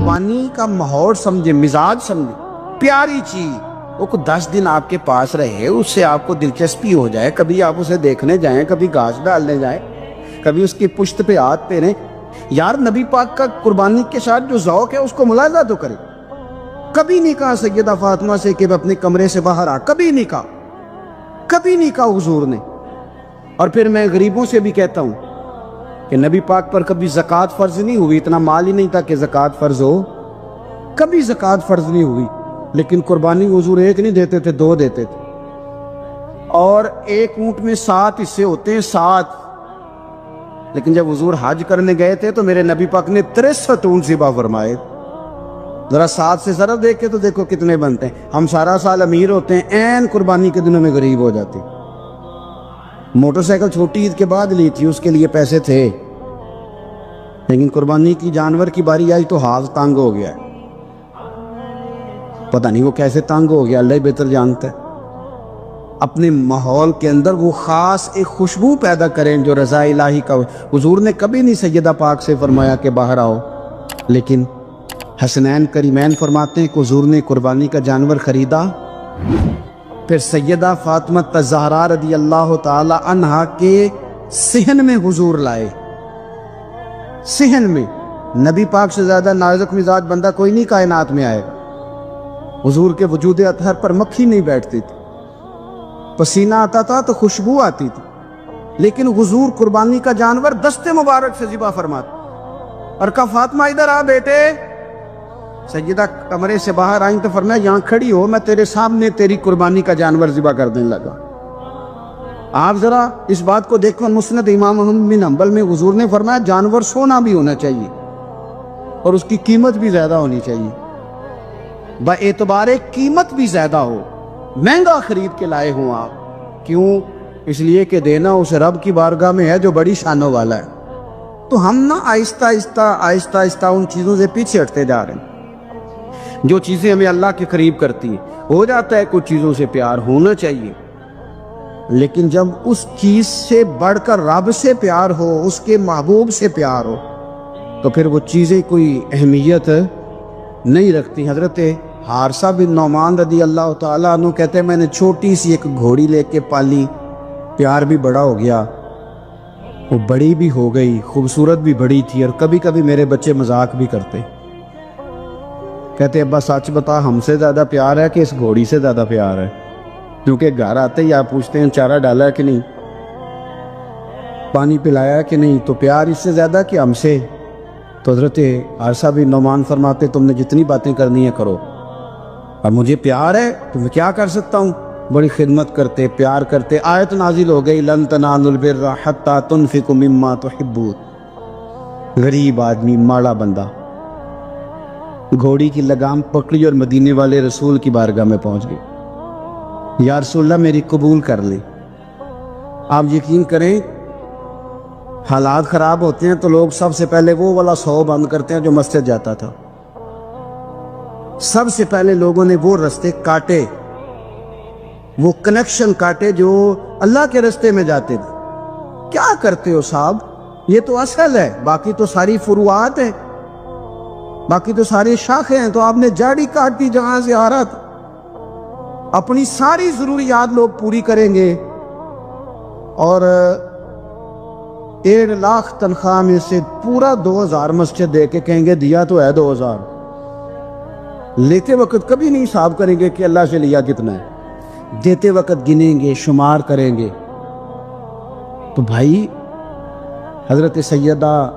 قربانی کا ماحول سمجھے، مزاج سمجھے، پیاری چیز وہ کو 10 دن آپ کے پاس رہے، اس سے آپ کو دلچسپی ہو جائے، کبھی آپ اسے دیکھنے جائیں، کبھی گھاس ڈالنے جائیں، کبھی اس کی پشت پہ ہاتھ پھیریں۔ یار نبی پاک کا قربانی کے ساتھ جو ذوق ہے اس کو ملاحظہ تو کرے۔ کبھی نہیں کہا سیدہ فاطمہ سے کہ اپنے کمرے سے باہر آ، کبھی نہیں کہا، کبھی نہیں کہا حضور نے۔ اور پھر میں غریبوں سے بھی کہتا ہوں کہ نبی پاک پر کبھی زکوٰۃ فرض نہیں ہوئی، اتنا مال ہی نہیں تھا کہ زکوٰۃ فرض ہو، کبھی زکوٰۃ فرض نہیں ہوئی، لیکن قربانی حضور ایک نہیں دیتے تھے، 2 دیتے تھے۔ اور ایک اونٹ میں 7 حصے ہوتے ہیں، 7۔ لیکن جب حضور حج کرنے گئے تھے تو میرے نبی پاک نے 63 اونٹ ذبح فرمائے۔ ذرا 7 سے ذرا دیکھ کے تو دیکھو کتنے بنتے ہیں۔ ہم سارا سال امیر ہوتے ہیں، عین قربانی کے دنوں میں غریب ہو جاتے ہیں۔ موٹر سائیکل چھوٹی عید کے بعد لی تھی، اس کے لیے پیسے تھے، لیکن قربانی کی جانور کی باری آئی تو ہاتھ تنگ ہو گیا ہے۔ پتہ نہیں وہ کیسے تنگ ہو گیا، اللہ ہی بہتر جانتا ہے۔ اپنے ماحول کے اندر وہ خاص ایک خوشبو پیدا کریں جو رضا الہی کا۔ حضور نے کبھی نہیں سیدہ پاک سے فرمایا کہ باہر آؤ، لیکن حسنین کریمین فرماتے ہیں کہ حضور نے قربانی کا جانور خریدا، پھر سیدہ فاطمہ الزہرا رضی اللہ تعالی عنہا کے صحن میں حضور لائے۔ صحن میں نبی پاک سے زیادہ نازک مزاج بندہ کوئی نہیں کائنات میں آئے گا۔ حضور کے وجود اطہر پر مکھی نہیں بیٹھتی تھی، پسینہ آتا تھا تو خوشبو آتی تھی، لیکن حضور قربانی کا جانور دست مبارک سے ذبح فرماتے اور کہا فاطمہ ادھر آ بیٹے۔ سیدہ کمرے سے باہر آئیں تو فرمایا یہاں کھڑی ہو، میں تیرے سامنے تیری قربانی کا جانور ذبح کر دینے لگا۔ آپ ذرا اس بات کو دیکھو، مسند امام احمد بن حنبل میں حضور نے فرمایا جانور سونا بھی ہونا چاہیے اور اس کی قیمت بھی زیادہ ہونی چاہیے، با اعتبار قیمت بھی زیادہ ہو، مہنگا خرید کے لائے ہوں آپ۔ کیوں؟ اس لیے کہ دینا اس رب کی بارگاہ میں ہے جو بڑی شانوں والا ہے۔ تو ہم نا آہستہ آہستہ ان چیزوں سے پیچھے ہٹتے جا رہے ہیں جو چیزیں ہمیں اللہ کے قریب کرتی ہیں۔ ہو جاتا ہے کچھ چیزوں سے پیار ہونا چاہیے، لیکن جب اس چیز سے بڑھ کر رب سے پیار ہو، اس کے محبوب سے پیار ہو، تو پھر وہ چیزیں کوئی اہمیت نہیں رکھتی۔ حضرت حارثہ بن نعمان رضی اللہ تعالیٰ عنہ کہتے ہیں میں نے چھوٹی سی ایک گھوڑی لے کے پالی، پیار بھی بڑا ہو گیا، وہ بڑی بھی ہو گئی، خوبصورت بھی بڑی تھی، اور کبھی کبھی میرے بچے مذاق بھی کرتے، کہتے ابا سچ بتا ہم سے زیادہ پیار ہے کہ اس گھوڑی سے زیادہ پیار ہے؟ کیونکہ گھر آتے ہی آپ پوچھتے ہیں چارہ ڈالا ہے کہ نہیں، پانی پلایا کہ نہیں، تو پیار اس سے زیادہ کہ ہم سے؟ تو حضرت حارثہ بن نعمان فرماتے تم نے جتنی باتیں کرنی ہے کرو، اور مجھے پیار ہے تو میں کیا کر سکتا ہوں؟ بڑی خدمت کرتے، پیار کرتے۔ آیت نازل ہو گئی لن تنالوا البر حتی تنفقوا مما تحبون۔ غریب آدمی، ماڑا بندہ، گھوڑی کی لگام پکڑی اور مدینے والے رسول کی بارگاہ میں پہنچ گئی، یا رسول اللہ میری قبول کر لیں۔ آپ یقین کریں حالات خراب ہوتے ہیں تو لوگ سب سے پہلے وہ والا 100 بند کرتے ہیں جو مسجد جاتا تھا۔ سب سے پہلے لوگوں نے وہ رستے کاٹے، وہ کنیکشن کاٹے جو اللہ کے رستے میں جاتے تھے۔ کیا کرتے ہو صاحب؟ یہ تو اصل ہے، باقی تو ساری فروعات ہیں، باقی تو ساری شاخیں ہیں، تو آپ نے جاڑی کاٹ دی جہاں سے آ رہا تھا۔ اپنی ساری ضروریات لوگ پوری کریں گے، اور 1.5 لاکھ تنخواہ میں سے پورا 2000 مسجد دے کے کہیں گے دیا تو ہے 2000۔ لیتے وقت کبھی نہیں حساب کریں گے کہ اللہ سے لیا کتنا ہے، دیتے وقت گنیں گے، شمار کریں گے۔ تو بھائی حضرت سیدہ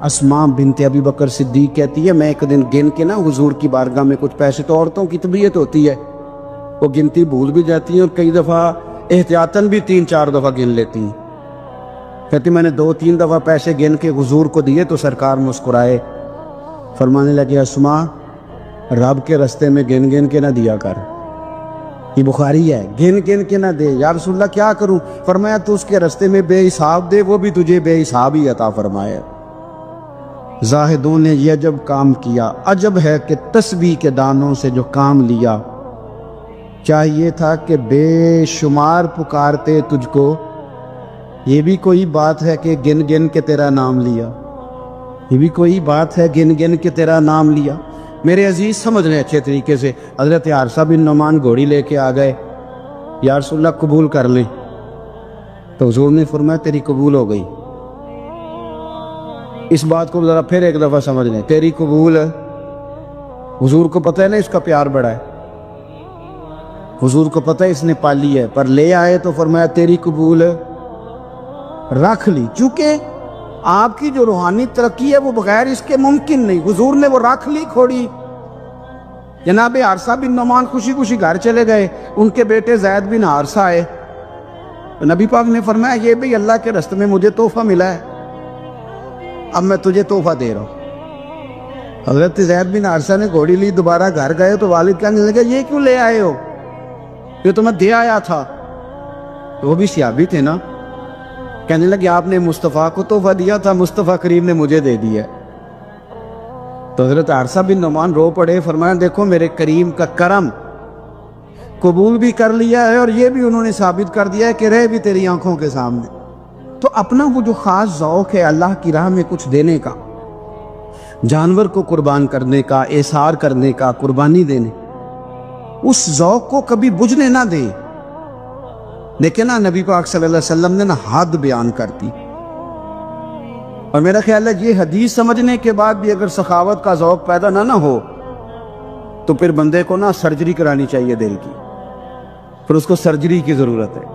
اسماء بنت ابی بکر صدیق کہتی ہے میں ایک دن گن کے نا حضور کی بارگاہ میں کچھ پیسے، تو عورتوں کی طبیعت ہوتی ہے وہ گنتی بھول بھی جاتی ہیں، اور کئی دفعہ احتیاطاً بھی 3-4 دفعہ گن لیتی ہیں۔ کہتی میں نے 2-3 دفعہ پیسے گن کے حضور کو دیے تو سرکار مسکرائے، فرمانے لگے اسماء رب کے رستے میں گن گن کے نہ دیا کر، یہ بخاری ہے، گن گن کے نہ دے۔ یا رسول اللہ کیا کروں؟ فرمایا تو اس کے رستے میں بے حساب دے، وہ بھی تجھے بے حساب ہی عطا فرمائے۔ زاہدوں نے یہ عجب کام کیا، عجب ہے کہ تسبیح کے دانوں سے جو کام لیا، چاہیے تھا کہ بے شمار پکارتے تجھ کو، یہ بھی کوئی بات ہے کہ گن گن کے تیرا نام لیا۔ یہ بھی کوئی بات ہے گن گن کے تیرا نام لیا؟ میرے عزیز سمجھ لیں اچھے طریقے سے، حضرت عارصہ بن نعمان گھوڑی لے کے آ گئے، یا رسول اللہ قبول کر لیں، تو حضور نے فرمایا تیری قبول ہو گئی۔ اس بات کو ذرا پھر ایک دفعہ سمجھ لیں، تیری قبول ہے۔ حضور کو پتہ ہے نا اس کا پیار بڑا ہے، حضور کو پتہ ہے اس نے پالی ہے، پر لے آئے تو فرمایا تیری قبول رکھ لی، چونکہ آپ کی جو روحانی ترقی ہے وہ بغیر اس کے ممکن نہیں۔ حضور نے وہ رکھ لی کھوڑی۔ جناب عارصہ بن نعمان خوشی خوشی گھر چلے گئے، ان کے بیٹے زید بن حارثہ آئے، نبی پاک نے فرمایا یہ بھی اللہ کے راستے میں مجھے تحفہ ملا ہے، اب میں تجھے تحفہ دے رہا ہوں۔ حضرت زید بن حارثہ نے گھوڑی لی، دوبارہ گھر گئے تو والد کہنے لگے یہ کیوں لے آئے ہو؟ یہ تو میں دے آیا تھا۔ تو وہ بھی صحابی تھے نا، کہنے لگے آپ نے مصطفیٰ کو تحفہ دیا تھا، مصطفیٰ کریم نے مجھے دے دیا۔ تو حضرت عارصہ بن نعمان رو پڑے، فرمایا دیکھو میرے کریم کا کرم، قبول بھی کر لیا ہے اور یہ بھی انہوں نے ثابت کر دیا ہے کہ رہ بھی تیری آنکھوں کے سامنے۔ تو اپنا وہ جو خاص ذوق ہے اللہ کی راہ میں کچھ دینے کا، جانور کو قربان کرنے کا، احسار کرنے کا، قربانی دینے، اس ذوق کو کبھی بجھنے نہ دے۔ لیکن نا نبی پاک صلی اللہ علیہ وسلم نے نا حد بیان کرتی، اور میرا خیال ہے یہ حدیث سمجھنے کے بعد بھی اگر سخاوت کا ذوق پیدا نہ ہو تو پھر بندے کو نا سرجری کرانی چاہیے دل کی، پھر اس کو سرجری کی ضرورت ہے۔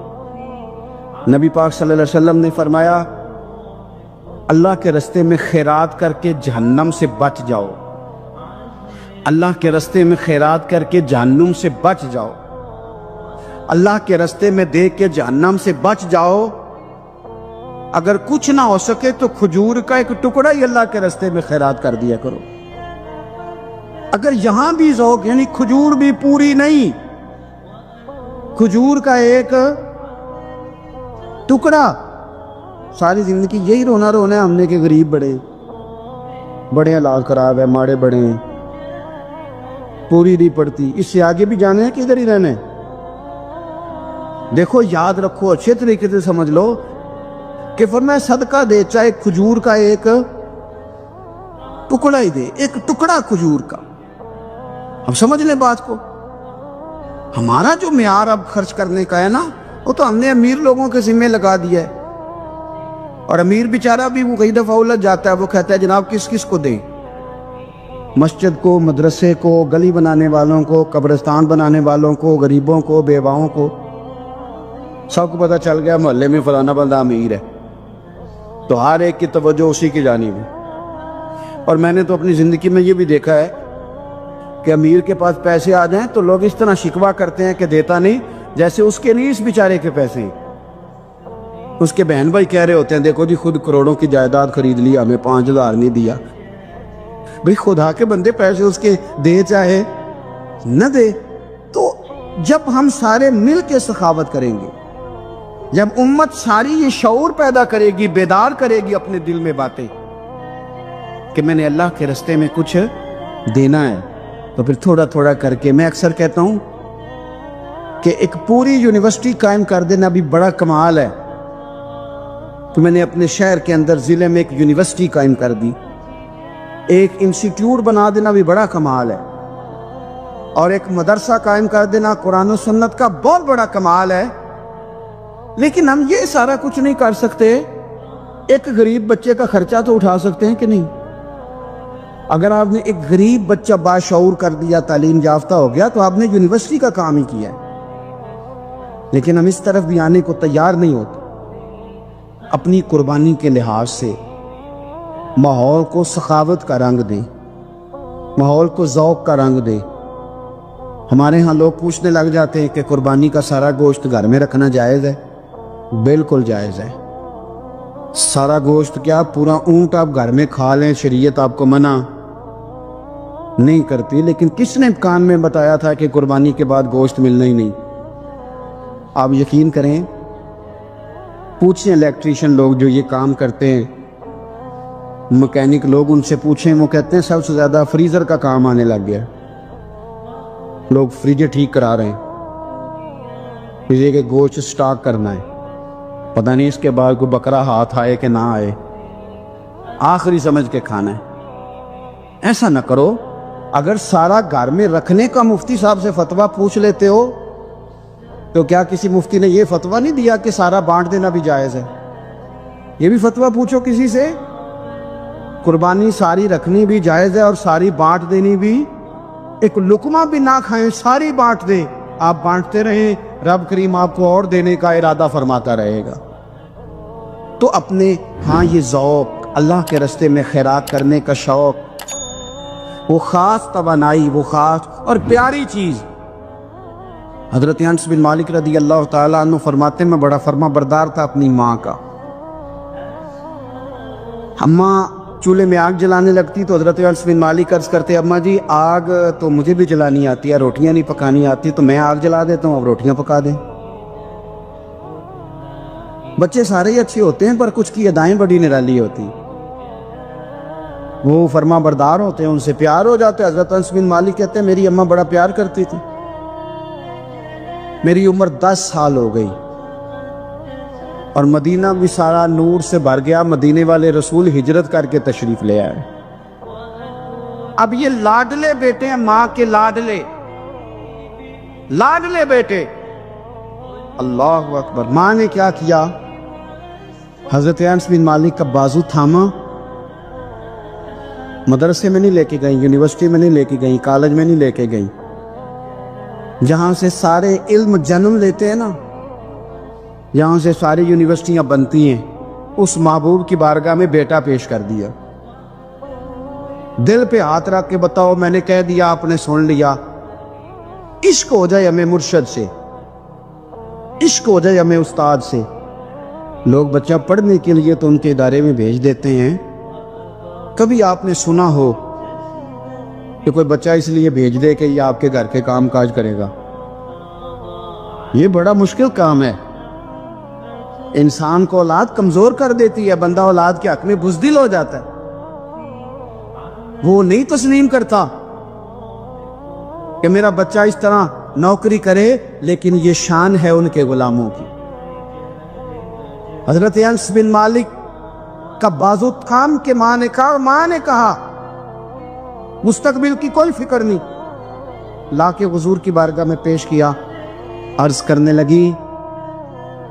نبی پاک صلی اللہ علیہ وسلم نے فرمایا اللہ کے راستے میں خیرات کر کے جہنم سے بچ جاؤ، اللہ کے راستے میں خیرات کر کے جہنم سے بچ جاؤ، اللہ کے راستے میں دے کے جہنم سے بچ جاؤ۔ اگر کچھ نہ ہو سکے تو کھجور کا ایک ٹکڑا ہی اللہ کے راستے میں خیرات کر دیا کرو۔ اگر یہاں بھی ذوق، یعنی کھجور بھی پوری نہیں، کھجور کا ایک ٹکڑا، ساری زندگی یہی رونا رونا ہے ہم نے کہ غریب بڑے حالات خراب ہے، ماڑے بڑے ہیں، پوری نہیں پڑتی، اس سے آگے بھی جانے ہیں کہ ادھر ہی رہنے۔ دیکھو یاد رکھو، اچھے طریقے سے سمجھ لو کہ فرمایا صدقہ دے، چاہے کھجور کا ایک ٹکڑا ہی دے، ایک ٹکڑا کھجور کا۔ اب سمجھ لیں بات کو، ہمارا جو معیار اب خرچ کرنے کا ہے نا، وہ تو ہم نے امیر لوگوں کے ذمہ لگا دیا ہے، اور امیر بیچارہ بھی وہ کئی دفعہ الجھ جاتا ہے، وہ کہتا ہے جناب کس کس کو دیں، مسجد کو، مدرسے کو، گلی بنانے والوں کو، قبرستان بنانے والوں کو، غریبوں کو، بیواؤں کو، سب کو پتہ چل گیا محلے میں فلانا بندہ امیر ہے، تو ہر ایک کی توجہ اسی کی جانب ہے۔ اور میں نے تو اپنی زندگی میں یہ بھی دیکھا ہے کہ امیر کے پاس پیسے آ جائیں تو لوگ اس طرح شکوہ کرتے ہیں کہ دیتا نہیں، جیسے اس کے نہیں اس بیچارے کے پیسے ہیں۔ اس کے بہن بھائی کہہ رہے ہوتے ہیں دیکھو جی خود کروڑوں کی جائیداد خرید لی، ہمیں 5,000 نہیں دیا۔ بھئی خدا کے بندے پیسے اس کے دے چاہے نہ دے۔ تو جب ہم سارے مل کے سخاوت کریں گے، جب امت ساری یہ شعور پیدا کرے گی، بیدار کرے گی اپنے دل میں باتیں کہ میں نے اللہ کے راستے میں کچھ دینا ہے، تو پھر تھوڑا تھوڑا کر کے، میں اکثر کہتا ہوں کہ ایک پوری یونیورسٹی قائم کر دینا بھی بڑا کمال ہے۔ تو میں نے اپنے شہر کے اندر ضلع میں ایک یونیورسٹی قائم کر دی، ایک انسٹیٹیوٹ بنا دینا بھی بڑا کمال ہے، اور ایک مدرسہ قائم کر دینا قرآن و سنت کا بہت بڑا کمال ہے۔ لیکن ہم یہ سارا کچھ نہیں کر سکتے، ایک غریب بچے کا خرچہ تو اٹھا سکتے ہیں کہ نہیں؟ اگر آپ نے ایک غریب بچہ باشعور کر دیا، تعلیم یافتہ ہو گیا، تو آپ نے یونیورسٹی کا کام ہی کیا ہے۔ لیکن ہم اس طرف بھی آنے کو تیار نہیں ہوتے۔ اپنی قربانی کے لحاظ سے ماحول کو سخاوت کا رنگ دیں، ماحول کو ذوق کا رنگ دیں۔ ہمارے ہاں لوگ پوچھنے لگ جاتے ہیں کہ قربانی کا سارا گوشت گھر میں رکھنا جائز ہے؟ بالکل جائز ہے۔ سارا گوشت کیا، پورا اونٹ آپ گھر میں کھا لیں، شریعت آپ کو منع نہیں کرتی، لیکن کس نے کان میں بتایا تھا کہ قربانی کے بعد گوشت ملنا ہی نہیں؟ آپ یقین کریں، پوچھیں الیکٹریشین لوگ جو یہ کام کرتے ہیں، مکینک لوگ، ان سے پوچھیں، وہ کہتے ہیں سب سے زیادہ فریزر کا کام آنے لگ گیا، لوگ فریجیں ٹھیک کرا رہے ہیں، فریزے کے گوشت سٹاک کرنا ہے، پتہ نہیں اس کے بعد کوئی بکرا ہاتھ آئے کہ نہ آئے۔ آخری سمجھ کے کھانا ہے. ایسا نہ کرو. اگر سارا گھر میں رکھنے کا مفتی صاحب سے فتویٰ پوچھ لیتے ہو تو کیا کسی مفتی نے یہ فتویٰ نہیں دیا کہ سارا بانٹ دینا بھی جائز ہے؟ یہ بھی فتویٰ پوچھو کسی سے. قربانی ساری رکھنی بھی جائز ہے اور ساری بانٹ دینی بھی. ایک لقمہ بھی نہ کھائیں، ساری بانٹ دیں. آپ بانٹتے رہیں، رب کریم آپ کو اور دینے کا ارادہ فرماتا رہے گا. تو اپنے ہاں یہ ذوق، اللہ کے راستے میں خیرات کرنے کا شوق، وہ خاص توانائی، وہ خاص اور پیاری چیز. حضرت انس بن مالک رضی اللہ تعالیٰ عنہ فرماتے میں بڑا فرما بردار تھا اپنی ماں کا. اماں چولہے میں آگ جلانے لگتی تو حضرت انس بن مالک عرض کرتے اماں جی آگ تو مجھے بھی جلانی آتی ہے، روٹیاں نہیں پکانی آتی، تو میں آگ جلا دیتا ہوں، اب روٹیاں پکا دیں. بچے سارے ہی اچھے ہوتے ہیں پر کچھ کی ادائیں بڑی نرالی ہوتی، وہ فرما بردار ہوتے ہیں، ان سے پیار ہو جاتے. حضرت انس بن مالک کہتے ہیں میری اماں بڑا پیار کرتی تھی. میری عمر 10 سال ہو گئی اور مدینہ بھی سارا نور سے بھر گیا. مدینے والے رسول ہجرت کر کے تشریف لے آئے. اب یہ لاڈلے بیٹے ہیں، ماں کے لاڈلے بیٹے. اللہ اکبر. ماں نے کیا کیا؟ حضرت انس بن مالک کا بازو تھاما. مدرسے میں نہیں لے کے گئیں، یونیورسٹی میں نہیں لے کے گئیں، کالج میں نہیں لے کے گئیں. جہاں سے سارے علم جنم لیتے ہیں نا، جہاں سے ساری یونیورسٹیاں بنتی ہیں، اس محبوب کی بارگاہ میں بیٹا پیش کر دیا. دل پہ ہاتھ رکھ کے بتاؤ، میں نے کہہ دیا، آپ نے سن لیا. عشق ہو جائے ہمیں مرشد سے، عشق ہو جائے ہمیں استاد سے. لوگ بچہ پڑھنے کے لیے تو ان کے ادارے میں بھیج دیتے ہیں. کبھی آپ نے سنا ہو کہ کوئی بچہ اس لیے بھیج دے کہ یہ آپ کے گھر کے کام کاج کرے گا؟ یہ بڑا مشکل کام ہے. انسان کو اولاد کمزور کر دیتی ہے، بندہ اولاد کے حق میں بزدل ہو جاتا ہے، وہ نہیں تسلیم کرتا کہ میرا بچہ اس طرح نوکری کرے، لیکن یہ شان ہے ان کے غلاموں کی. حضرت انس بن مالک کا بازو تھام کے ماں نے کہا مستقبل کی کوئی فکر نہیں. لا کے حضور کی بارگاہ میں پیش کیا. عرض کرنے لگی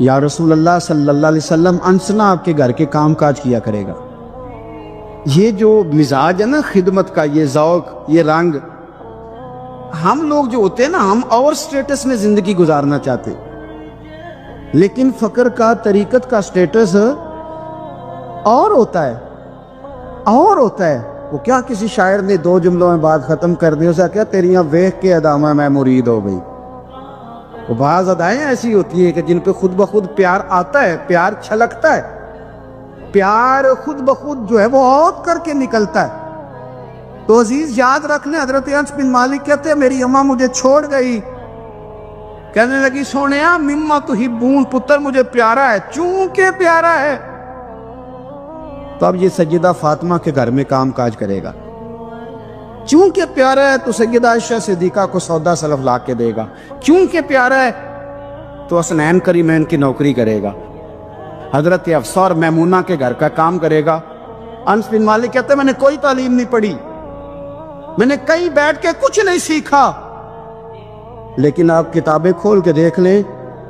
یا رسول اللہ صلی اللہ علیہ وسلم، انس نہ آپ کے گھر کے کام کاج کیا کرے گا. یہ جو مزاج ہے نا خدمت کا، یہ ذوق، یہ رنگ، ہم لوگ جو ہوتے ہیں نا، ہم اور سٹیٹس میں زندگی گزارنا چاہتے، لیکن فقر کا، طریقت کا سٹیٹس اور ہوتا ہے. وہ کیا کسی شاعر نے 2 جملوں میں بات ختم کر دی، اسے کیا تیریاں ویخ کے ادامہ میں مرید ہو گئی. وہ بعض ادائیں ایسی ہوتی ہیں کہ جن پہ خود بخود پیار آتا ہے، پیار چھلکتا ہے، پیار خود بخود جو ہے وہ عود کر کے نکلتا ہے. تو عزیز یاد رکھنے، حضرت انس بن مالک کہتے ہیں میری اماں مجھے چھوڑ گئی. کہنے لگی سونیا مما تحبون، پتر مجھے پیارا ہے، چونکہ پیارا ہے تو اب یہ سیدہ فاطمہ کے گھر میں کام کاج کرے گا. چونکہ پیارا ہے تو سیدہ عائشہ صدیقہ کو سودا سلف لا کے دے گا. کیونکہ پیارا ہے تو حسنین کریمین کی نوکری کرے گا. حضرت حفصہ اور میمونہ کے گھر کا کام کرے گا. انس بن مالک کہتے ہیں میں نے کوئی تعلیم نہیں پڑھی، میں نے کہیں بیٹھ کے کچھ نہیں سیکھا، لیکن آپ کتابیں کھول کے دیکھ لیں،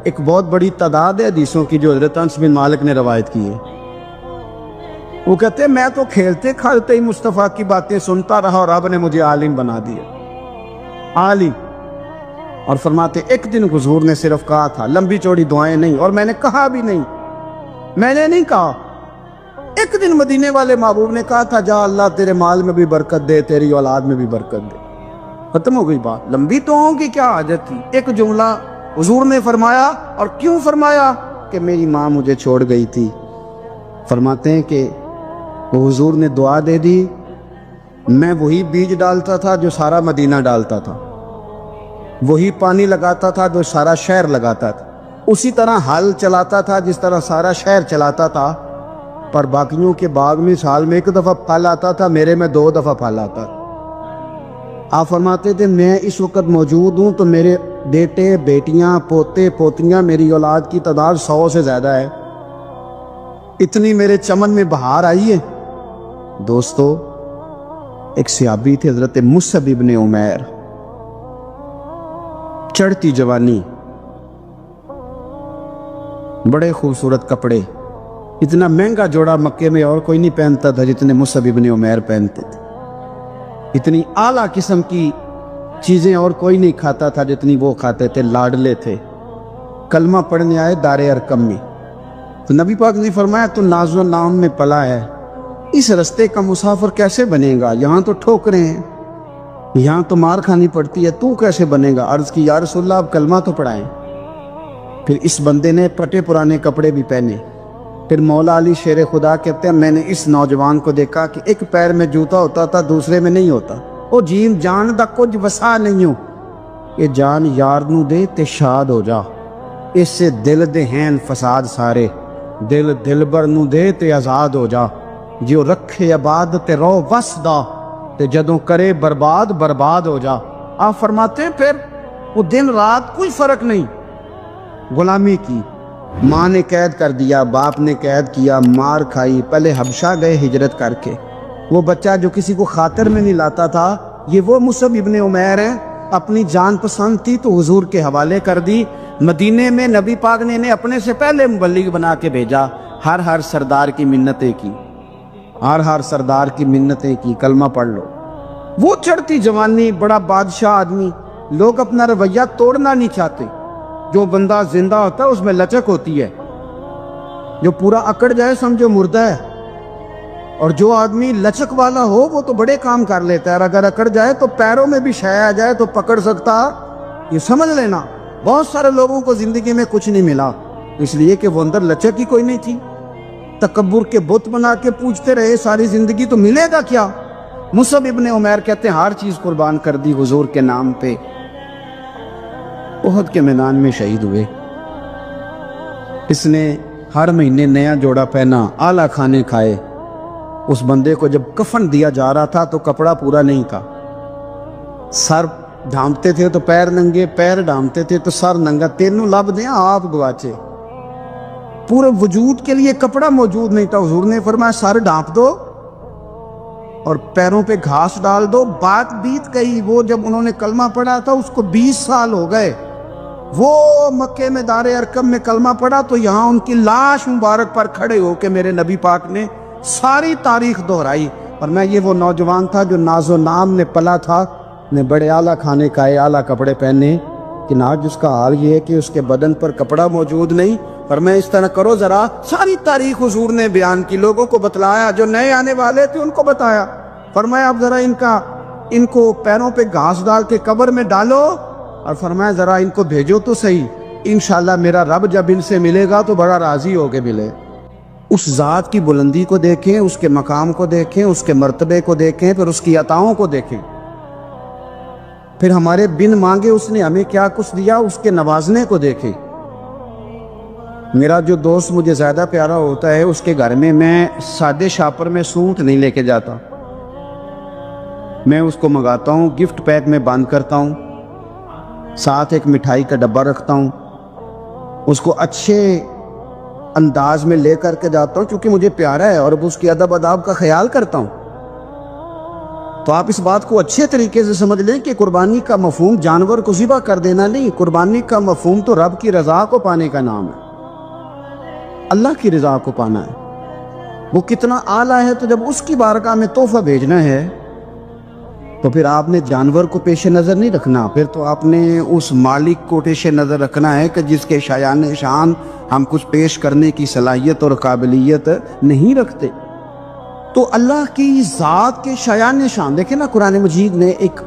ایک بہت بڑی تعداد ہے حدیثوں کی جو حضرت انس بن مالک نے روایت کی ہے. وہ کہتے ہیں میں تو کھیلتے کھالتے ہی مصطفیٰ کی باتیں سنتا رہا اور رب نے مجھے عالم بنا دیا، عالم. اور فرماتے ایک دن حضور نے صرف کہا تھا، لمبی چوڑی دعائیں نہیں، اور میں نے کہا بھی نہیں، میں نے نہیں کہا. ایک دن مدینے والے محبوب نے کہا تھا جا اللہ تیرے مال میں بھی برکت دے، تیری اولاد میں بھی برکت دے. ختم ہو گئی بات. لمبی دعاؤں کی کیا حاجت تھی؟ ایک جملہ حضور نے فرمایا. اور کیوں فرمایا؟ کہ میری ماں مجھے چھوڑ گئی تھی. فرماتے ہیں کہ وہ حضور نے دعا دے دی، میں وہی بیج ڈالتا تھا جو سارا مدینہ ڈالتا تھا، وہی پانی لگاتا تھا جو سارا شہر لگاتا تھا، اسی طرح حل چلاتا تھا جس طرح سارا شہر چلاتا تھا. پر باقیوں کے باغ میں سال میں 1 دفعہ پھل آتا تھا، میرے میں 2 دفعہ پھل آتا تھا. آپ فرماتے تھے میں اس وقت موجود ہوں تو میرے بیٹے بیٹیاں پوتے پوتیاں، میری اولاد کی تعداد 100 سے زیادہ ہے. اتنی میرے چمن میں بہار آئی ہے. دوستو ایک صحابی تھے حضرت مصعب ابن عمیر، چڑھتی جوانی، بڑے خوبصورت کپڑے، اتنا مہنگا جوڑا مکے میں اور کوئی نہیں پہنتا تھا جتنے مصعب ابن عمیر پہنتے تھے، اتنی اعلیٰ قسم کی چیزیں اور کوئی نہیں کھاتا تھا جتنی وہ کھاتے تھے، لاڈلے تھے۔ کلمہ پڑھنے آئے دار ارقم میں، تو نبی پاک نے فرمایا تو ناز و نام میں پلا ہے، اس رستے کا مسافر کیسے بنے گا؟ یہاں تو ٹھوکریں ہیں، یہاں تو مار کھانی پڑتی ہے، تو کیسے بنے گا؟ عرض کی یا رسول اللہ آپ کلمہ تو پڑھائیں۔ پھر اس بندے نے پٹے پرانے کپڑے بھی پہنے۔ پھر مولا علی شیر خدا کہتے ہیں میں نے اس نوجوان کو دیکھا کہ ایک پیر میں جوتا ہوتا تھا دوسرے میں نہیں ہوتا، او جیم جان دا کچھ وسا نہیں ہو، یہ جان یار نو دے تے شاد ہو جا، اس سے دل دے ہیں فساد سارے، دل دلبر نو دے تے آزاد ہو جا، جو رکھے آباد تے رو وس دا تے جدوں کرے برباد برباد ہو جا۔ آپ فرماتے ہیں پھر وہ دن رات کوئی فرق نہیں، غلامی کی، ماں نے قید کر دیا، باپ نے قید کیا، مار کھائی، پہلے حبشہ گئے ہجرت کر کے، وہ بچہ جو کسی کو خاطر میں نہیں لاتا تھا، یہ وہ مصعب ابن عمیر ہیں، اپنی جان پسند تھی تو حضور کے حوالے کر دی۔ مدینے میں نبی پاک نے انہیں اپنے سے پہلے مبلغ بنا کے بھیجا، ہر سردار کی منتیں کی، ہر سردار کی منتیں کی، کلمہ پڑھ لو۔ وہ چڑھتی جوانی، بڑا بادشاہ آدمی، لوگ اپنا رویہ توڑنا نہیں چاہتے، جو بندہ زندہ ہوتا ہے اس میں لچک ہوتی ہے، جو پورا اکڑ جائے سمجھو مردہ ہے، اور جو آدمی لچک والا ہو وہ تو بڑے کام کر لیتا ہے، اور اگر اکڑ جائے تو پیروں میں بھی شے آ جائے تو پکڑ سکتا، یہ سمجھ لینا۔ بہت سارے لوگوں کو زندگی میں کچھ نہیں ملا اس لیے کہ وہ اندر لچک ہی کوئی نہیں تھی، تکبر کے بت بنا کے پوچھتے رہے ساری زندگی تو ملے گا کیا؟ مصعب ابن عمیر کہتے ہیں ہر چیز قربان کر دی حضور کے نام پہ، احد کے میدان میں شہید ہوئے۔ اس نے ہر مہینے نیا جوڑا پہنا، اعلیٰ کھانے کھائے۔ اس بندے کو جب کفن دیا جا رہا تھا تو کپڑا پورا نہیں تھا، سر ڈھانپتے تھے تو پیر ننگے، پیر ڈھانپتے تھے تو سر ننگا، تینوں لب دیں آپ گواچے، پورے وجود کے لیے کپڑا موجود نہیں تھا۔ حضور نے فرمایا سر ڈھانپ دو اور پیروں پہ گھاس ڈال دو۔ بات بیت گئی، وہ جب انہوں نے کلمہ پڑھا تھا اس کو 20 سال ہو گئے، وہ مکے میں دار ارقم میں کلمہ پڑھا تو یہاں ان کی لاش مبارک پر کھڑے ہو کے میرے نبی پاک نے ساری تاریخ دہرائی، اور میں یہ وہ نوجوان تھا جو ناز و نام میں پلا تھا، نے بڑے اعلیٰ کھانے کھائے، اعلیٰ کپڑے پہنے، کہ آج اس کا حال یہ ہے کہ اس کے بدن پر کپڑا موجود نہیں۔ پر میں اس طرح کرو ذرا، ساری تاریخ حضور نے بیان کی، لوگوں کو بتلایا، جو نئے آنے والے تھے ان کو بتایا۔ فرمایا اب ذرا ان کو پیروں پہ گھاس ڈال کے قبر میں ڈالو، اور فرمایا ذرا ان کو بھیجو تو صحیح، انشاءاللہ میرا رب جب ان سے ملے گا تو بڑا راضی ہو کے ملے۔ اس ذات کی بلندی کو دیکھیں، اس کے مقام کو دیکھیں، اس کے مرتبے کو دیکھیں، پھر اس کی عطاؤں کو دیکھیں، پھر ہمارے بن مانگے اس نے ہمیں کیا کچھ دیا، اس کے نوازنے کو دیکھیں۔ میرا جو دوست مجھے زیادہ پیارا ہوتا ہے اس کے گھر میں میں سادے شاپر میں سوٹ نہیں لے کے جاتا، میں اس کو منگاتا ہوں، گفٹ پیک میں بند کرتا ہوں، ساتھ ایک مٹھائی کا ڈبہ رکھتا ہوں، اس کو اچھے انداز میں لے کر کے جاتا ہوں کیونکہ مجھے پیارا ہے اور اس کی ادب آداب کا خیال کرتا ہوں۔ تو آپ اس بات کو اچھے طریقے سے سمجھ لیں کہ قربانی کا مفہوم جانور کو ذبح کر دینا نہیں، قربانی کا مفہوم تو رب کی رضا کو پانے کا نام ہے، اللہ کی رضا کو پانا ہے۔ وہ کتنا اعلیٰ ہے، تو جب اس کی بارگاہ میں تحفہ بھیجنا ہے تو پھر آپ نے جانور کو پیش نظر نہیں رکھنا، پھر تو آپ نے اس مالک کو پیش نظر رکھنا ہے کہ جس کے شایان شان ہم کچھ پیش کرنے کی صلاحیت اور قابلیت نہیں رکھتے۔ تو اللہ کی ذات کے شایان شان دیکھیں نا، قرآن مجید نے ایک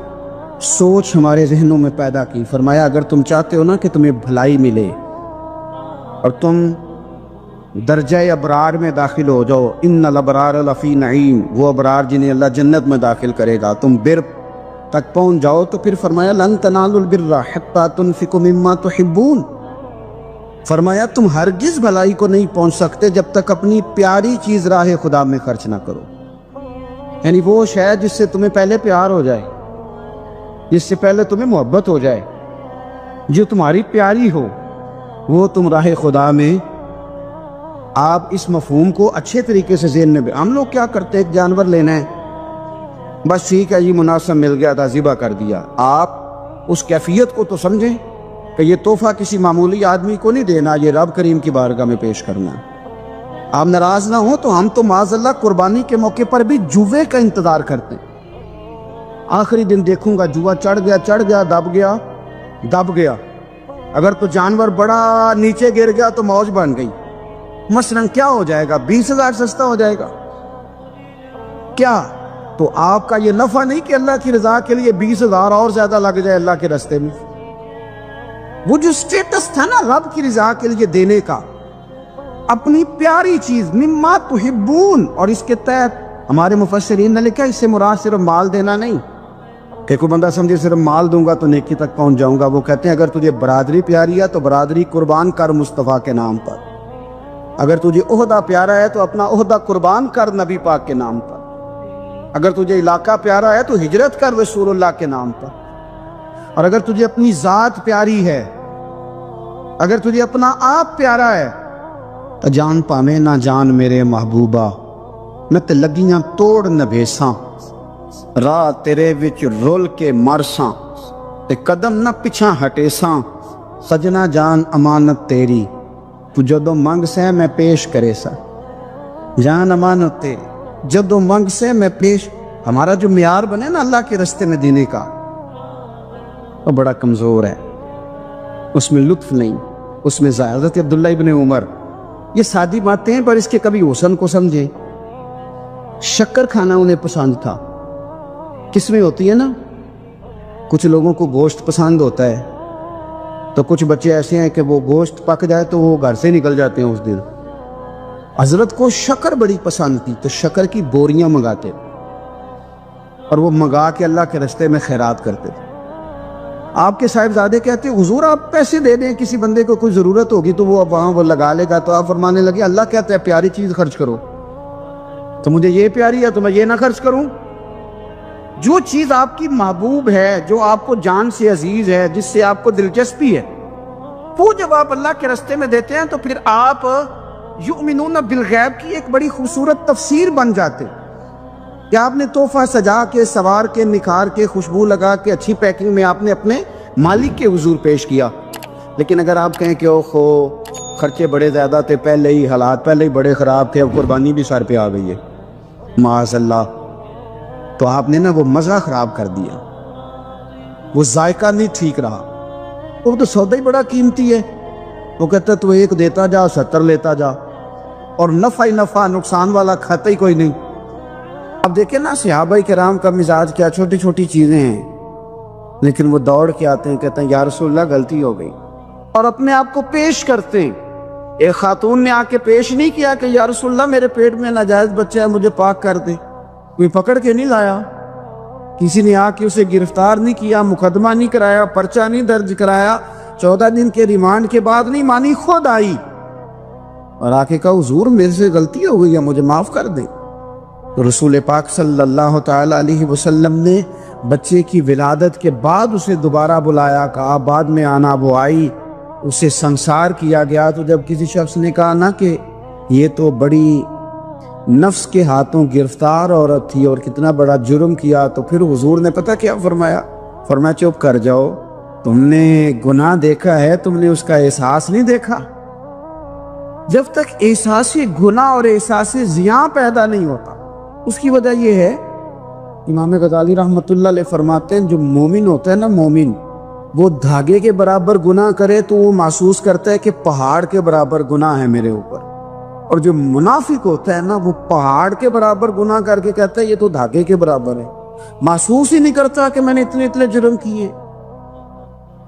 سوچ ہمارے ذہنوں میں پیدا کی، فرمایا اگر تم چاہتے ہو نا کہ تمہیں بھلائی ملے اور تم درجہ ابرار میں داخل ہو جاؤ، ان الابرار لفی نعیم، وہ ابرار جنہیں اللہ جنت میں داخل کرے گا، تم بر تک پہنچ جاؤ، تو پھر فرمایا لن تنالوا البر حتی تنفقوا مما تحبون، فرمایا تم ہرگز بھلائی کو نہیں پہنچ سکتے جب تک اپنی پیاری چیز راہ خدا میں خرچ نہ کرو، یعنی وہ شے جس سے تمہیں پہلے پیار ہو جائے، جس سے پہلے تمہیں محبت ہو جائے، جو تمہاری پیاری ہو، وہ تم راہ خدا میں آپ اس مفہوم کو اچھے طریقے سے ذہن میں ہم لوگ کیا کرتے ہیں، ایک جانور لینا ہے، بس ٹھیک ہے جی مناسب مل گیا تھا ذبح کر دیا۔ آپ اس کیفیت کو تو سمجھیں کہ یہ تحفہ کسی معمولی آدمی کو نہیں دینا، یہ رب کریم کی بارگاہ میں پیش کرنا۔ آپ ناراض نہ ہوں تو ہم تو معاذ اللہ قربانی کے موقع پر بھی جوے کا انتظار کرتے ہیں۔ آخری دن دیکھوں گا جوا چڑھ گیا دب گیا، اگر تو جانور بڑا نیچے گر گیا تو موج بن گئی۔ مثلاً کیا ہو جائے گا؟ 20,000 سستا ہو جائے گا کیا؟ تو آپ کا یہ نفع نہیں کہ اللہ کی رضا کے لیے 20,000 اور زیادہ لگ جائے اللہ کے راستے میں۔ وہ جو سٹیٹس تھا نا رب کی رضا کے لیے دینے کا، اپنی پیاری چیز مما تحبون، اور اس کے تحت ہمارے مفسرین نے لکھا اس سے مراد صرف مال دینا نہیں کہ کوئی بندہ سمجھے صرف مال دوں گا تو نیکی تک پہنچ جاؤں گا۔ وہ کہتے ہیں اگر تجھے برادری پیاری ہے تو برادری قربان کر مصطفیٰ کے نام پر، اگر تجھے عہدہ پیارا ہے تو اپنا عہدہ قربان کر نبی پاک کے نام پر، اگر تجھے علاقہ پیارا ہے تو ہجرت کر رسول اللہ کے نام پر، اور اگر تجھے اپنی ذات پیاری ہے، اگر تجھے اپنا آپ پیارا ہے تو جان پاویں نہ جان میرے محبوبہ، میں تے لگیاں توڑ نبھیساں، راہ تیرے وچ رول کے مرساں، تے قدم نہ پچھاں ہٹیساں، سجنا جان امانت تیری، تو جدو منگ سے میں پیش کرے سا، جان امانت تیری جدو منگ سے میں پیش۔ ہمارا جو معیار بنے نا اللہ کے راستے میں دینے کا، وہ بڑا کمزور ہے، اس میں لطف نہیں، اس میں حضرت عبداللہ ابن عمر، یہ سادی باتیں ہیں پر اس کے کبھی حسن کو سمجھیں۔ شکر کھانا انہیں پسند تھا، کس میں ہوتی ہے نا، کچھ لوگوں کو گوشت پسند ہوتا ہے تو کچھ بچے ایسے ہیں کہ وہ گوشت پک جائے تو وہ گھر سے نکل جاتے ہیں اس دن۔ حضرت کو شکر بڑی پسند تھی تو شکر کی بوریاں منگاتے اور وہ منگا کے اللہ کے راستے میں خیرات کرتے تھے۔ آپ کے صاحبزادے کہتے ہیں حضور آپ پیسے دے دیں، کسی بندے کو کوئی ضرورت ہوگی تو وہ اب وہاں وہ لگا لے گا، تو آپ فرمانے لگے اللہ کہتا ہے پیاری چیز خرچ کرو، تو مجھے یہ پیاری ہے تو میں یہ نہ خرچ کروں؟ جو چیز آپ کی محبوب ہے، جو آپ کو جان سے عزیز ہے، جس سے آپ کو دلچسپی ہے، وہ جب آپ اللہ کے راستے میں دیتے ہیں تو پھر آپ یؤمنون بالغیب کی ایک بڑی خوبصورت تفسیر بن جاتے کہ آپ نے تحفہ سجا کے سوار کے نکھار کے خوشبو لگا کے اچھی پیکنگ میں آپ نے اپنے مالک کے حضور پیش کیا۔ لیکن اگر آپ کہیں کہ اوہو خرچے بڑے زیادہ تھے، پہلے ہی حالات پہلے ہی بڑے خراب تھے، اب قربانی بھی سر پہ آ گئی ہے معاذ اللہ، تو آپ نے نا وہ مزہ خراب کر دیا، وہ ذائقہ نہیں ٹھیک رہا۔ وہ تو سودا ہی بڑا قیمتی ہے، وہ کہتا تو ایک دیتا جا 70 لیتا جا، اور نفع ہی نفع، نقصان والا کھاتا ہی کوئی نہیں۔ اب دیکھیں نا صحابہ کرام کا مزاج کیا، چھوٹی چھوٹی چیزیں ہیں لیکن وہ دوڑ کے آتے ہیں، کہتے ہیں یا رسول اللہ غلطی ہو گئی، اور اپنے آپ کو پیش کرتے ہیں۔ ایک خاتون نے آ کے پیش نہیں کیا کہ یا رسول اللہ میرے پیٹ میں ناجائز بچہ ہے مجھے پاک کر دے، کوئی پکڑ کے نہیں لایا، کسی نے آ کے اسے گرفتار نہیں کیا، مقدمہ نہیں کرایا، پرچہ نہیں درج کرایا، 14 دن کے ریمانڈ کے بعد نہیں مانی، خود آئی اور آ کے کہا حضور میرے سے غلطی ہو گئی ہے مجھے معاف کر دیں۔ تو رسول پاک صلی اللہ تعالی علیہ وسلم نے بچے کی ولادت کے بعد اسے دوبارہ بلایا، کہا بعد میں آنا، وہ آئی، اسے سنسار کیا گیا۔ تو جب کسی شخص نے کہا نا کہ یہ تو بڑی نفس کے ہاتھوں گرفتار عورت تھی اور کتنا بڑا جرم کیا، تو پھر حضور نے پتہ کیا فرمایا؟ فرمایا چپ کر جاؤ، تم نے گناہ دیکھا ہے، تم نے اس کا احساس نہیں دیکھا۔ جب تک احساس گناہ اور احساس زیاں پیدا نہیں ہوتا، اس کی وجہ یہ ہے، امام غزالی رحمۃ اللہ علیہ فرماتے ہیں جو مومن ہوتا ہے نا، مومن وہ دھاگے کے برابر گناہ کرے تو وہ محسوس کرتا ہے کہ پہاڑ کے برابر گناہ ہے میرے اوپر، اور جو منافق ہوتا ہے نا وہ پہاڑ کے برابر گناہ کر کے کہتا ہے یہ تو دھاگے کے برابر ہے، محسوس ہی نہیں کرتا کہ میں نے اتنے جرم کیے،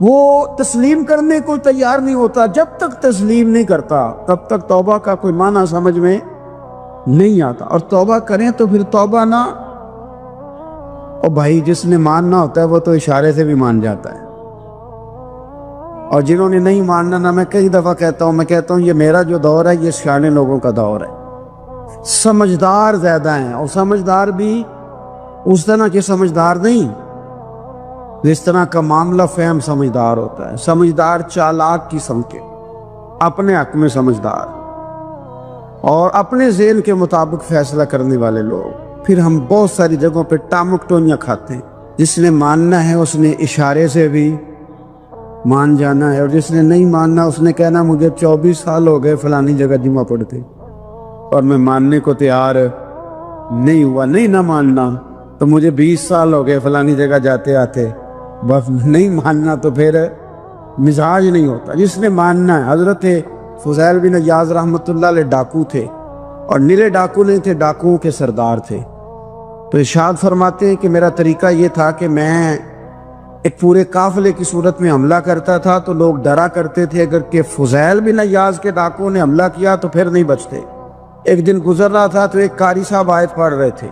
وہ تسلیم کرنے کو تیار نہیں ہوتا۔ جب تک تسلیم نہیں کرتا تب تک توبہ کا کوئی معنی سمجھ میں نہیں آتا، اور توبہ کریں تو پھر توبہ نہ، اور بھائی جس نے ماننا ہوتا ہے وہ تو اشارے سے بھی مان جاتا ہے، اور جنہوں نے نہیں ماننا نا، میں کئی دفعہ کہتا ہوں یہ میرا جو دور ہے یہ سیانے لوگوں کا دور ہے، سمجھدار زیادہ ہیں، اور سمجھدار بھی اس طرح کے سمجھدار نہیں جس طرح کا معاملہ فہم سمجھدار ہوتا ہے، سمجھدار چالاک قسم کے، اپنے حق میں سمجھدار، اور اپنے ذہن کے مطابق فیصلہ کرنے والے لوگ۔ پھر ہم بہت ساری جگہوں پہ ٹامک ٹونیاں کھاتے ہیں۔ جس نے ماننا ہے اس نے اشارے سے بھی مان جانا ہے، اور جس نے نہیں ماننا اس نے کہنا مجھے 24 سال ہو گئے فلانی جگہ جمعہ پڑھتے اور میں ماننے کو تیار نہیں ہوا۔ نہیں نہ ماننا تو مجھے 20 سال ہو گئے فلانی جگہ جاتے آتے، بس نہیں ماننا تو پھر مزاج نہیں ہوتا۔ جس نے ماننا ہے، حضرت فضیل بن عیاض رحمۃ اللہ علیہ ڈاکو تھے، اور نرے ڈاکو نہیں تھے، ڈاکوؤں کے سردار تھے۔ تو ارشاد فرماتے ہیں کہ میرا طریقہ یہ تھا کہ میں ایک پورے قافلے کی صورت میں حملہ کرتا تھا تو لوگ ڈرا کرتے تھے اگر کہ فضیل بن عیاض کے ڈاکوؤں نے حملہ کیا تو پھر نہیں بچتے۔ ایک دن گزر رہا تھا تو ایک قاری صاحب آیت پڑھ رہے تھے،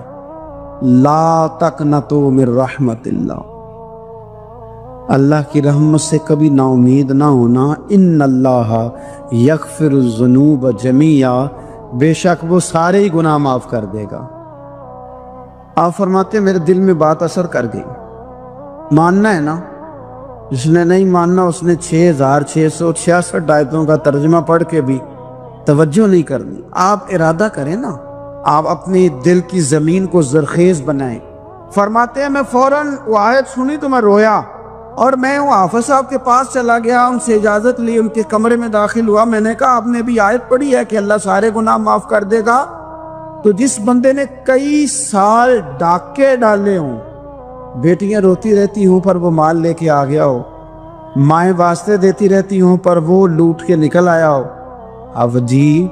لا تقنطوا من رحمت اللہ، اللہ کی رحمت سے کبھی نا امید نہ ہونا، ان اللہ یغفر الذنوب جمیعا، بے شک وہ سارے ہی گناہ معاف کر دے گا۔ آپ فرماتے ہیں میرے دل میں بات اثر کر گئی، ماننا ہے نا۔ جس نے نہیں ماننا اس نے 6666 آیتوں کا ترجمہ پڑھ کے بھی توجہ نہیں کرنی۔ آپ ارادہ کریں نا، آپ اپنی دل کی زمین کو زرخیز بنائیں۔ فرماتے ہیں میں فوراً وہ آیت سنی تو میں رویا، اور میں وہ حافظ صاحب کے پاس چلا گیا، ان سے اجازت لی، ان کے کمرے میں داخل ہوا۔ میں نے کہا آپ نے بھی آیت پڑھی ہے کہ اللہ سارے گناہ معاف کر دے گا؟ تو جس بندے نے کئی سال ڈاکے ڈالے ہوں، بیٹیاں روتی رہتی ہوں پر وہ مال لے کے آ گیا ہو، مائیں واسطے دیتی رہتی ہوں پر وہ لوٹ کے نکل آیا ہو، اب جی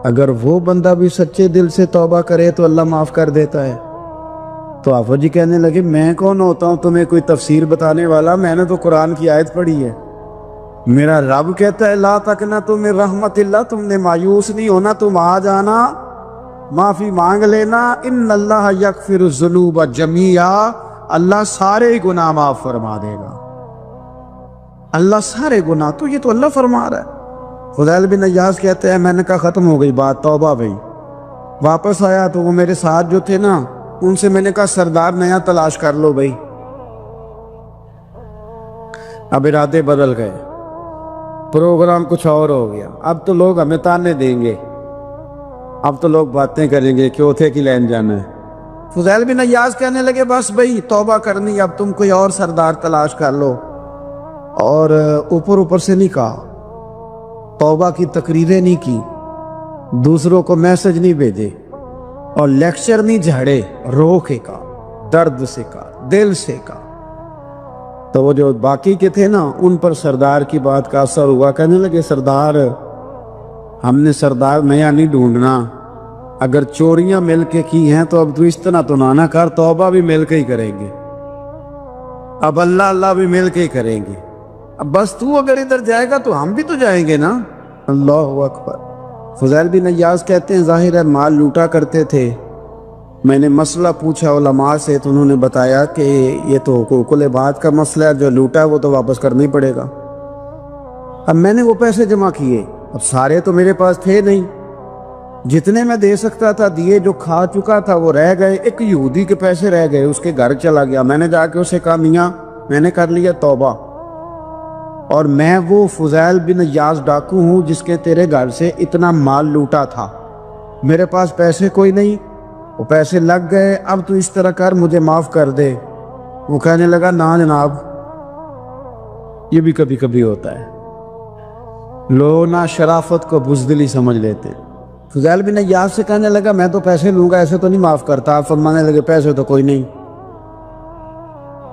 اگر وہ بندہ بھی سچے دل سے توبہ کرے تو اللہ معاف کر دیتا ہے۔ تو آفا جی کہنے لگے میں کون ہوتا ہوں تمہیں کوئی تفسیر بتانے والا، میں نے تو قرآن کی آیت پڑھی ہے، میرا رب کہتا ہے لا تقنطوا من رحمت اللہ، تم نے مایوس نہیں ہونا، تم آ جانا، معافی مانگ لینا، ان اللہ یغفر الذنوب جمیعا، اللہ سارے گناہ معاف فرما دے گا، اللہ سارے گناہ۔ تو یہ تو اللہ فرما رہا ہے۔ فضیل بن عیاض کہتے ہیں میں نے کہا ختم ہو گئی بات، توبہ بھائی۔ واپس آیا تو وہ میرے ساتھ جو تھے نا ان سے میں نے کہا سردار نیا تلاش کر لو بھائی۔ اب ارادے بدل گئے، پروگرام کچھ اور ہو گیا۔ اب تو لوگ ہمیں تانے دیں گے، اب تو لوگ باتیں کریں گے چوتھے کی لین جانا ہے۔ فضیل بن عیاض کہنے لگے بس بھائی توبہ کرنی، اب تم کوئی اور سردار تلاش کر لو۔ اور اوپر سے نہیں کہا، توبہ کی تقریریں نہیں کی، دوسروں کو میسج نہیں بھیجے، اور لیکچر نہیں جھاڑے، رو کے کہا، درد سے کہا، دل سے کہا۔ تو وہ جو باقی کے تھے نا ان پر سردار کی بات کا اثر ہوا، کہنے لگے سردار ہم نے سردار نیا نہیں ڈھونڈنا، اگر چوریاں مل کے کی ہیں تو اب تو اس طرح تو نہ کر، توبہ بھی مل کے ہی کریں گے، اب اللہ بھی مل کے ہی کریں گے، اب بس تو اگر ادھر جائے گا تو ہم بھی تو جائیں گے نا۔ اللہ اکبر۔ فضیل بن عیاض کہتے ہیں ظاہر ہے مال لوٹا کرتے تھے، میں نے مسئلہ پوچھا علماء سے تو انہوں نے بتایا کہ یہ تو کل بات کا مسئلہ ہے، جو لوٹا ہے وہ تو واپس کرنا ہی پڑے گا۔ اب میں نے وہ پیسے جمع کیے، اب سارے تو میرے پاس تھے نہیں، جتنے میں دے سکتا تھا دیے، جو کھا چکا تھا وہ رہ گئے۔ ایک یہودی کے پیسے رہ گئے، اس کے گھر چلا گیا، میں نے جا کے اسے کہا میاں میں نے کر لیا توبہ، اور میں وہ فضیل بن عیاض ڈاکو ہوں جس کے تیرے گھر سے اتنا مال لوٹا تھا، میرے پاس پیسے کوئی نہیں، وہ پیسے لگ گئے، اب تو اس طرح کر مجھے معاف کر دے۔ وہ کہنے لگا نا جناب، یہ بھی کبھی کبھی ہوتا ہے، لوگ نا شرافت کو بزدلی سمجھ لیتے۔ فضیل بن عیاض سے کہنے لگا میں تو پیسے لوں گا، ایسے تو نہیں معاف کرتا۔ آپ فرمانے لگے پیسے تو کوئی نہیں،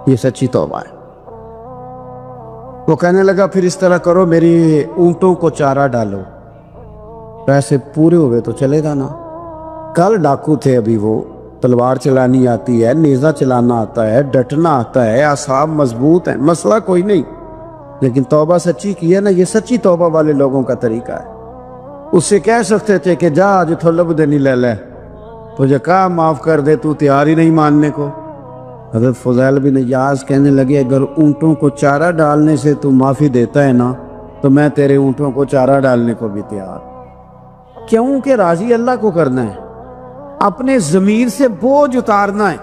یہ سچی توبہ ہے۔ وہ کہنے لگا پھر اس طرح کرو، میری اونٹوں کو چارہ ڈالو، پیسے پورے ہوئے تو چلے گا نا۔ کل ڈاکو تھے، ابھی وہ تلوار چلانی آتی ہے، نیزہ چلانا آتا ہے، ڈٹنا آتا ہے، اعصاب مضبوط ہیں، مسئلہ کوئی نہیں، لیکن توبہ سچی کی ہے نا، یہ سچی توبہ والے لوگوں کا طریقہ ہے۔ اس سے کہہ سکتے تھے کہ جا آج تھلب دینی لے لے، تجھے کہا معاف کر دے، تو تیار ہی نہیں ماننے کو۔ حضرت فضیل بن عیاض کہنے لگے اگر اونٹوں کو چارہ ڈالنے سے تو معافی دیتا ہے نا تو میں تیرے اونٹوں کو چارہ ڈالنے کو بھی تیار، کیوں کہ راضی اللہ کو کرنا ہے، اپنے ضمیر سے بوجھ اتارنا ہے،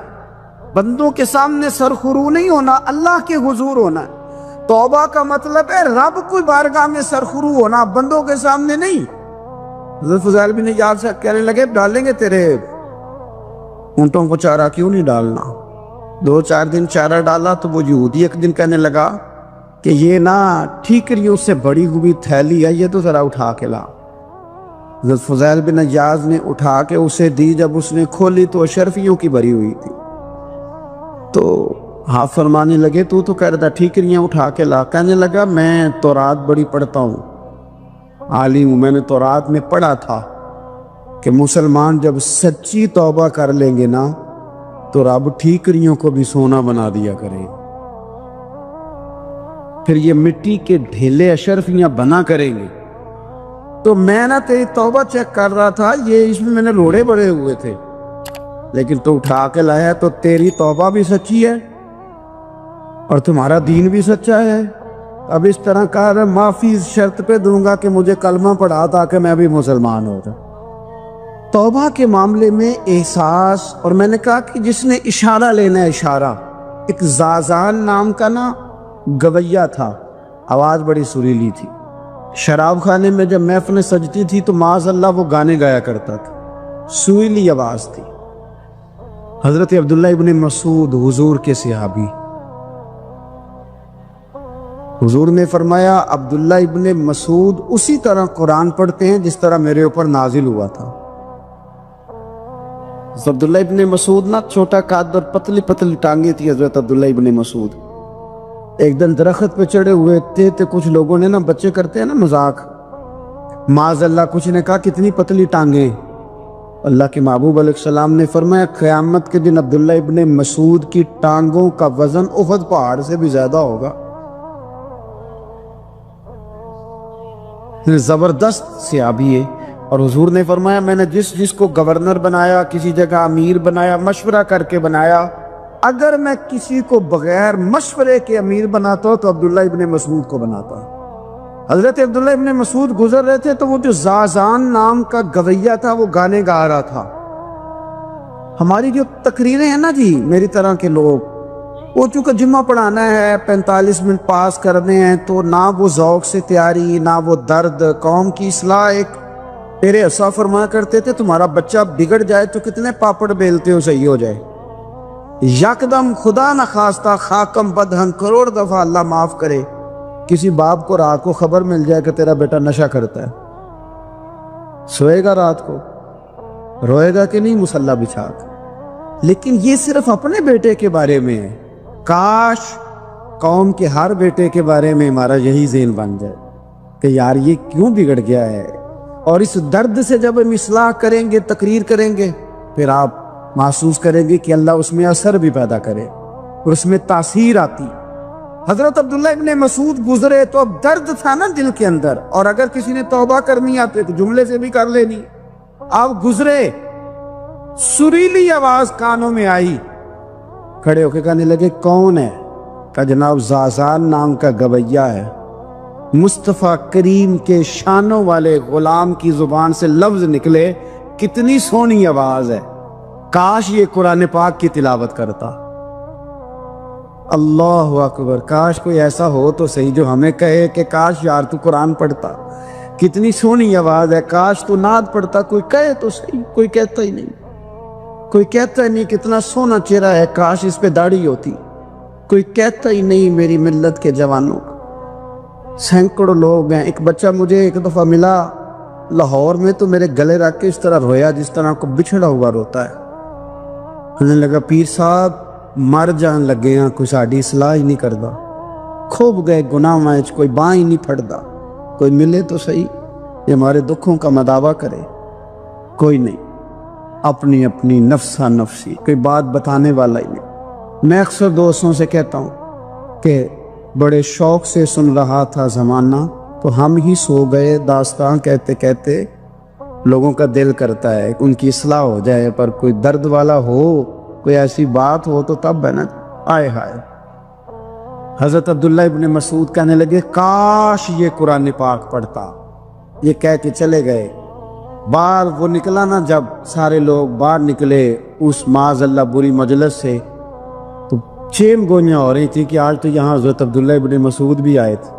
بندوں کے سامنے سرخرو نہیں ہونا، اللہ کے حضور ہونا ہے۔ توبہ کا مطلب ہے رب کی بارگاہ میں سرخرو ہونا، بندوں کے سامنے نہیں۔ حضرت فضیل بن عیاض سے کہنے لگے ڈالیں گے تیرے اونٹوں کو چارہ، کیوں نہیں ڈالنا؟ 2-4 دن چارہ ڈالا تو وہ یہودی ایک دن کہنے لگا کہ یہ نا ٹھیکریوں سے بڑی ہوئی تھیلی ہے، یہ تو ذرا اٹھا کے لا۔ حضرت فضیل بن عیاض نے اٹھا کے اسے دی، جب اس نے کھولی تو اشرفیوں کی بھری ہوئی تھی۔ تو آپ فرمانے لگے تو کہہ رہا تھا ٹھیکریاں اٹھا کے لا۔ کہنے لگا میں تورات بڑی پڑھتا ہوں، عالم ہوں، میں نے تورات میں پڑھا تھا کہ مسلمان جب سچی توبہ کر لیں گے نا تو رب ٹھیکریوں کو بھی سونا بنا دیا کرے، پھر یہ مٹی کے ڈھیلے اشرفیاں بنا کریں گے۔ تو میں نا تیری توبہ چیک کر رہا تھا، یہ اس میں نے روڑے بڑے ہوئے تھے، لیکن تو اٹھا کے لایا تو تیری توبہ بھی سچی ہے اور تمہارا دین بھی سچا ہے۔ اب اس طرح کا معافی اس شرط پہ دوں گا کہ مجھے کلمہ پڑھا تاکہ میں بھی مسلمان ہو جاؤں۔ توبہ کے معاملے میں احساس، اور میں نے کہا کہ جس نے اشارہ لینا ہے اشارہ، ایک زازان نام کا نا گویا تھا، آواز بڑی سریلی تھی، شراب خانے میں جب محفلیں سجتی تھی تو معاذ اللہ وہ گانے گایا کرتا تھا، سریلی آواز تھی۔ حضرت عبداللہ ابن مسعود حضور کے صحابی، حضور نے فرمایا عبداللہ ابن مسعود اسی طرح قرآن پڑھتے ہیں جس طرح میرے اوپر نازل ہوا تھا۔ عبداللہ ابن مسعود نا چھوٹا قد اور پتلی پتلی ٹانگیں تھی حضرت عبداللہ ابن مسعود۔ ایک دن درخت پہ چڑھے ہوئے تھے تو کچھ لوگوں نے نا، بچے کرتے ہیں نا مذاق، معاذ اللہ کچھ نے کہا کتنی پتلی ٹانگیں۔ اللہ کے محبوب علیہ السلام نے فرمایا قیامت کے دن عبداللہ ابن مسعود کی ٹانگوں کا وزن احد پہاڑ سے بھی زیادہ ہوگا۔ زبردست صحابی ہے، اور حضور نے فرمایا میں نے جس کو گورنر بنایا، کسی جگہ امیر بنایا، مشورہ کر کے بنایا، اگر میں کسی کو بغیر مشورے کے امیر بناتا ہوں تو عبداللہ ابن مسعود کو بناتا ہوں۔ حضرت عبداللہ ابن مسعود گزر رہے تھے تو وہ جو زازان نام کا گویا تھا وہ گانے گا رہا تھا۔ ہماری جو تقریریں ہیں نا جی، میری طرح کے لوگ، وہ چونکہ جمعہ پڑھانا ہے، 45 منٹ پاس کرنے ہیں، تو نہ وہ ذوق سے تیاری، نہ وہ درد قوم کی اصلاح۔ ایک میرے اسا فرمایا کرتے تھے تمہارا بچہ بگڑ جائے تو کتنے پاپڑ بیلتے ہو صحیح ہو جائے؟ یکدم خدا نہ خواستہ خاکم بدہن کروڑ دفعہ اللہ معاف کرے، کسی باپ کو رات کو خبر مل جائے کہ تیرا بیٹا نشہ کرتا ہے، سوئے گا رات کو؟ روئے گا کہ نہیں مصلی بچھا کے؟ لیکن یہ صرف اپنے بیٹے کے بارے میں ہے، کاش قوم کے ہر بیٹے کے بارے میں ہمارا یہی ذہن بن جائے کہ یار یہ کیوں بگڑ گیا ہے، اور اس درد سے جب ہم اصلاح کریں گے، تقریر کریں گے، پھر آپ محسوس کریں گے کہ اللہ اس میں اثر بھی پیدا کرے اور اس میں تاثیر آتی۔ حضرت عبداللہ ابن مسعود گزرے تو اب درد تھا نا دل کے اندر، اور اگر کسی نے توبہ کرنی آتے تو جملے سے بھی کر لینی۔ آپ گزرے، سریلی آواز کانوں میں آئی، کھڑے ہو کے کہنے لگے کون ہے؟ کہ جناب زازان نام کا گویا ہے۔ مصطفیٰ کریم کے شانوں والے غلام کی زبان سے لفظ نکلے، کتنی سونی آواز ہے، کاش یہ قرآن پاک کی تلاوت کرتا۔ اللہ اکبر، کاش کوئی ایسا ہو تو صحیح جو ہمیں کہے کہ کاش یار تو قرآن پڑھتا، کتنی سونی آواز ہے، کاش تو نعت پڑھتا۔ کوئی کہے تو صحیح، کوئی کہتا ہی نہیں، کوئی کہتا ہی نہیں کتنا سونا چہرہ ہے، کاش اس پہ داڑھی ہوتی، کوئی کہتا ہی نہیں میری ملت کے جوانوں۔ سینکڑوں لوگ ہیں۔ ایک بچہ مجھے ایک دفعہ ملا لاہور میں تو میرے گلے رکھ کے اس طرح رویا جس طرح کو بچھڑا ہوا روتا ہے۔ کہنے لگا پیر صاحب مر جان لگے ہیں، کوئی ساڑی اصلاح ہی نہیں کردا، کھوب گئے گناہ وچ، کوئی باں ہی نہیں پھڑدا، کوئی ملے تو صحیح یہ ہمارے دکھوں کا مداوع کرے، کوئی نہیں، اپنی اپنی نفسا نفسی، کوئی بات بتانے والا ہی نہیں۔ میں اکثر دوستوں سے کہتا ہوں کہ بڑے شوق سے سن رہا تھا زمانہ تو ہم ہی سو گئے، داستان کہتے کہتے لوگوں کا دل کرتا ہے ان کی اصلاح ہو جائے، پر کوئی درد والا ہو، کوئی ایسی بات ہو تو تب ہے نا، آئے ہائے۔ حضرت عبداللہ ابن مسعود کہنے لگے کاش یہ قرآن پاک پڑھتا، یہ کہہ کے چلے گئے۔ باہر وہ نکلا نا، جب سارے لوگ باہر نکلے اس معاذ اللہ بری مجلس سے، چین گوئیاں ہو رہی تھی کہ آج تو یہاں حضرت عبداللہ ابن مسعود بھی آئے تھے۔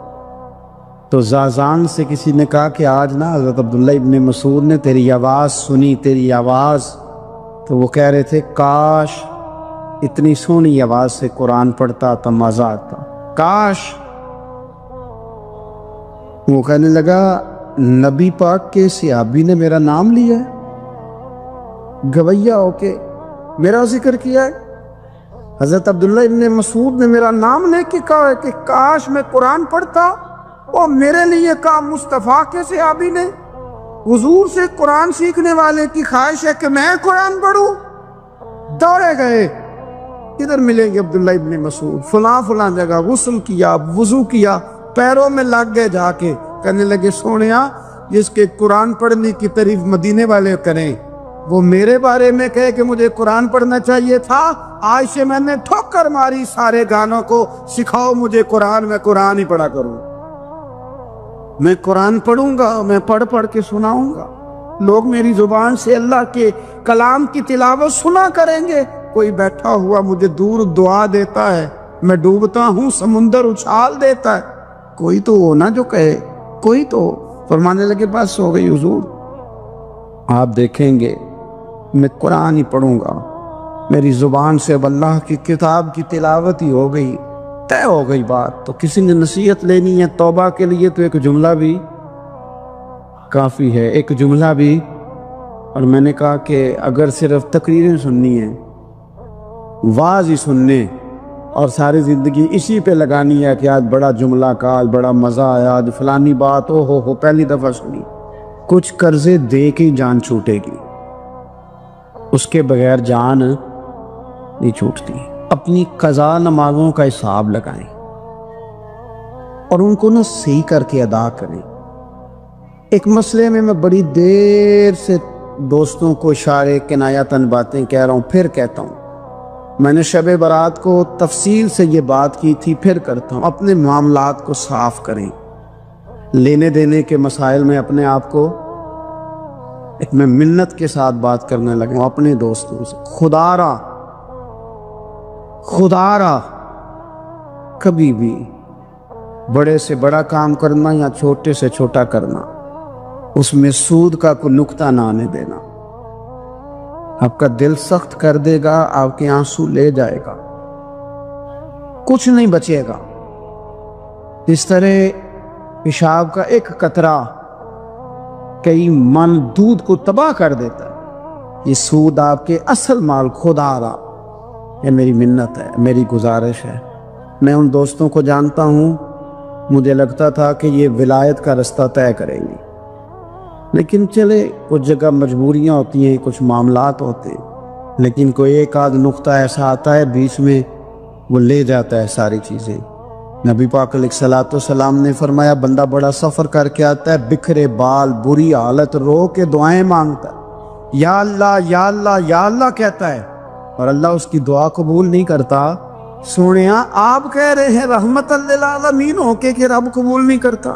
تو زازان سے کسی نے کہا کہ آج نا حضرت عبداللہ ابن مسعود نے تیری آواز سنی، تیری آواز، تو وہ کہہ رہے تھے کاش اتنی سونی آواز سے قرآن پڑھتا تو مزہ آتا، کاش۔ وہ کہنے لگا نبی پاک کے صحابی نے میرا نام لیا ہے، گویا ہو کے میرا ذکر کیا ہے، حضرت عبداللہ ابن مسعود نے میرا نام لے کے کہا ہے کہ کاش میں قرآن پڑھتا، اور میرے لیے کہا مصطفیٰ کے صحابی نے، حضور سے قرآن سیکھنے والے کی خواہش ہے کہ میں قرآن پڑھوں۔ دوڑے گئے، کدھر ملیں گے عبداللہ ابن مسعود؟ فلاں فلاں جگہ، غسل کیا، وضو کیا، پیروں میں لگ گئے جا کے، کہنے لگے سونیا جس کے قرآن پڑھنے کی تعریف مدینے والے کریں وہ میرے بارے میں کہے کہ مجھے قرآن پڑھنا چاہیے تھا، آج سے میں نے ٹھوکر ماری سارے گانوں کو، سکھاؤ مجھے قرآن، میں قرآن ہی پڑھا کروں، میں قرآن پڑھوں گا، میں پڑھ پڑھ کے سناؤں گا، لوگ میری زبان سے اللہ کے کلام کی تلاوت سنا کریں گے، کوئی بیٹھا ہوا مجھے دور دعا دیتا ہے، میں ڈوبتا ہوں سمندر اچھال دیتا ہے، کوئی تو ہو نا جو کہے، کوئی تو ہو۔ فرمانے لگے بس ہو گئی حضور، آپ دیکھیں گے میں قرآن ہی پڑھوں گا، میری زبان سے اب اللہ کی کتاب کی تلاوت ہی ہو گئی، طے ہو گئی بات۔ تو کسی نے نصیحت لینی ہے توبہ کے لیے تو ایک جملہ بھی کافی ہے، ایک جملہ بھی۔ اور میں نے کہا کہ اگر صرف تقریریں سننی ہیں، واعظ ہی سننے اور ساری زندگی اسی پہ لگانی ہے کہ آج بڑا جملہ کا، آج بڑا مزہ آیا، آج فلانی بات ہو پہلی دفعہ سنی، کچھ قرضے دے کے جان چھوٹے گی، اس کے بغیر جان نہیں چھوٹتی۔ اپنی قضا نمازوں کا حساب لگائیں اور ان کو نہ صحیح کر کے ادا کریں۔ ایک مسئلے میں بڑی دیر سے دوستوں کو اشارے کنایتاً باتیں کہہ رہا ہوں، پھر کہتا ہوں، میں نے شب برات کو تفصیل سے یہ بات کی تھی، پھر کرتا ہوں، اپنے معاملات کو صاف کریں، لینے دینے کے مسائل میں اپنے آپ کو میں منت کے ساتھ بات کرنے لگا ہوں اپنے دوستوں سے، خدا را کبھی بھی بڑے سے بڑا کام کرنا یا چھوٹے سے چھوٹا کرنا، اس میں سود کا کوئی نقطہ نہ آنے دینا، آپ کا دل سخت کر دے گا، آپ کے آنسو لے جائے گا، کچھ نہیں بچے گا۔ اس طرح پیشاب کا ایک قطرہ کئی من دودھ کو تباہ کر دیتا ہے، یہ سود آپ کے اصل مال خدا را، یہ میری منت ہے، میری گزارش ہے۔ میں ان دوستوں کو جانتا ہوں، مجھے لگتا تھا کہ یہ ولایت کا رستہ طے کریں گے، لیکن چلے کچھ جگہ مجبوریاں ہوتی ہیں، کچھ معاملات ہوتے ہیں، لیکن کوئی ایک آدھ نقطہ ایسا آتا ہے بیچ میں، وہ لے جاتا ہے ساری چیزیں۔ نبی پاک علیہ الصلوۃ والسلام نے فرمایا بندہ بڑا سفر کر کے آتا ہے، بکھرے بال، بری حالت، رو کے دعائیں مانگتا ہے، یا اللہ یا اللہ یا اللہ کہتا ہے، اور اللہ اس کی دعا قبول نہیں کرتا۔ سونیا آپ کہہ رہے ہیں رحمت للعالمین ہو کے کہ رب قبول نہیں کرتا؟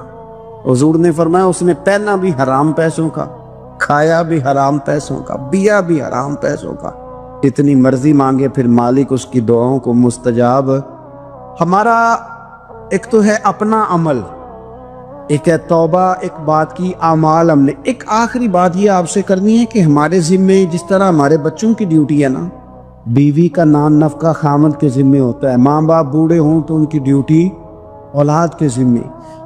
حضور نے فرمایا اس نے پہنا بھی حرام پیسوں کا، کھایا بھی حرام پیسوں کا، پیا بھی حرام پیسوں کا، اتنی مرضی مانگے پھر مالک اس کی دعاؤں کو مستجاب۔ ہمارا ایک تو ہے اپنا عمل، ایک ہے توبہ، ایک بات کی اعمال۔ ہم نے ایک آخری بات یہ آپ سے کرنی ہے کہ ہمارے ذمے جس طرح ہمارے بچوں کی ڈیوٹی ہے نا، بیوی کا نان نفقہ خامد کے ذمے ہوتا ہے، ماں باپ بوڑھے ہوں تو ان کی ڈیوٹی اولاد کے ذمے،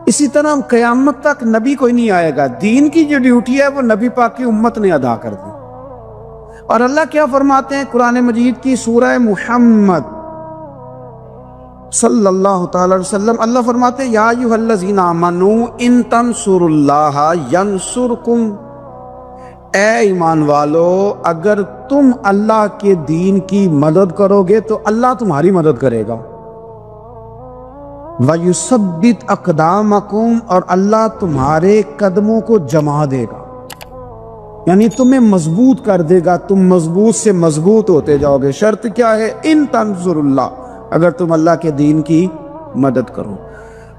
اسی طرح قیامت تک نبی کوئی نہیں آئے گا، دین کی جو ڈیوٹی ہے وہ نبی پاک کی امت نے ادا کر دی۔ اور اللہ کیا فرماتے ہیں قرآن مجید کی سورہ محمد صلی اللہ تعالی وسلم، اللہ فرماتے ہیں یا ایھا الذین آمنوا ان تنصروا اللہ ینصرکم، اے ایمان والو اگر تم اللہ کے دین کی مدد کرو گے تو اللہ تمہاری مدد کرے گا، وَيُثَبِّتْ أَقْدَامَكُمْ، اور اللہ تمہارے قدموں کو جما دے گا، یعنی تمہیں مضبوط کر دے گا، تم مضبوط سے مضبوط ہوتے جاؤ گے۔ شرط کیا ہے؟ ان تنصر اللہ، اگر تم اللہ کے دین کی مدد کرو۔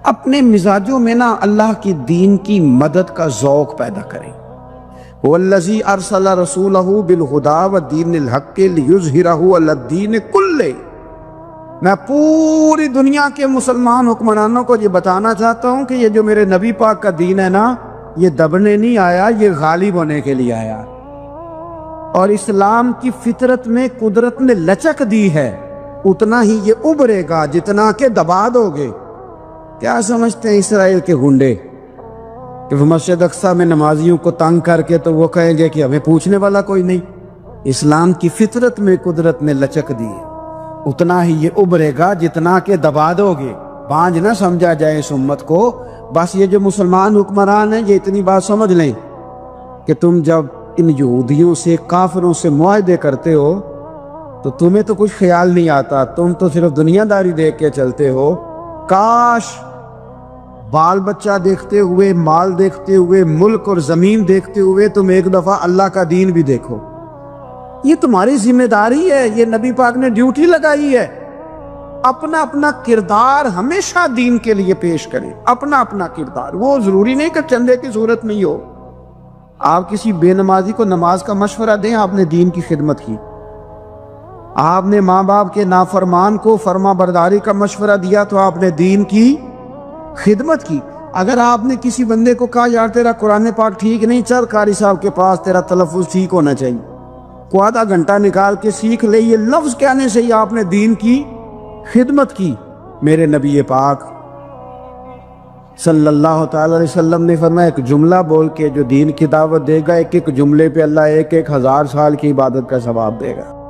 اپنے مزاجوں میں نا اللہ کی دین کی مدد کا ذوق پیدا کریں۔ وَالَّذِي أَرْسَلَ رَسُولَهُ بِالْهُدَىٰ وَدِينِ الْحَقِّ لِيُظْهِرَهُ عَلَى الدِّينِ كُلِّهِ، میں پوری دنیا کے مسلمان حکمرانوں کو یہ بتانا چاہتا ہوں کہ یہ جو میرے نبی پاک کا دین ہے نا، یہ دبنے نہیں آیا، یہ غالب ہونے کے لیے آیا۔ اور اسلام کی فطرت میں قدرت نے لچک دی ہے، اتنا ہی یہ ابھرے گا جتنا کہ دبا دو گے۔ کیا سمجھتے ہیں اسرائیل کے گنڈے کہ وہ مسجد اقصیٰ میں نمازیوں کو تنگ کر کے تو وہ کہیں گے کہ ہمیں پوچھنے والا کوئی نہیں؟ اسلام کی فطرت میں قدرت نے لچک دی ہے، اتنا ہی یہ ابھرے گا جتنا کہ دبا دو گے۔ بانجھ نہ سمجھا جائے اس امت کو۔ بس یہ جو مسلمان حکمران ہیں، یہ اتنی بات سمجھ لیں کہ تم جب ان یہودیوں سے، کافروں سے معاہدے کرتے ہو تو تمہیں تو کچھ خیال نہیں آتا، تم تو صرف دنیا داری دیکھ کے چلتے ہو۔ کاش بال بچہ دیکھتے ہوئے، مال دیکھتے ہوئے، ملک اور زمین دیکھتے ہوئے تم ایک دفعہ اللہ کا دین بھی دیکھو۔ یہ تمہاری ذمہ داری ہے، یہ نبی پاک نے ڈیوٹی لگائی ہے۔ اپنا اپنا کردار ہمیشہ دین کے لیے پیش کریں، اپنا اپنا کردار۔ وہ ضروری نہیں کہ چندے کی صورت میں ہی ہو۔ آپ کسی بے نمازی کو نماز کا مشورہ دیں، آپ نے دین کی خدمت کی۔ آپ نے ماں باپ کے نافرمان کو فرما برداری کا مشورہ دیا تو آپ نے دین کی خدمت کی۔ اگر آپ نے کسی بندے کو کہا یار تیرا قرآن پاک ٹھیک نہیں، چل قاری صاحب کے پاس، تیرا تلفظ ٹھیک ہونا چاہیے، کو آدھا گھنٹہ نکال کے سیکھ لے، یہ لفظ کہنے سے ہی آپ نے دین کی خدمت کی۔ میرے نبی پاک صلی اللہ تعالی علیہ وسلم نے فرمایا ایک جملہ بول کے جو دین کی دعوت دے گا، ایک ایک جملے پہ اللہ 1,000 سال کی عبادت کا ثواب دے گا۔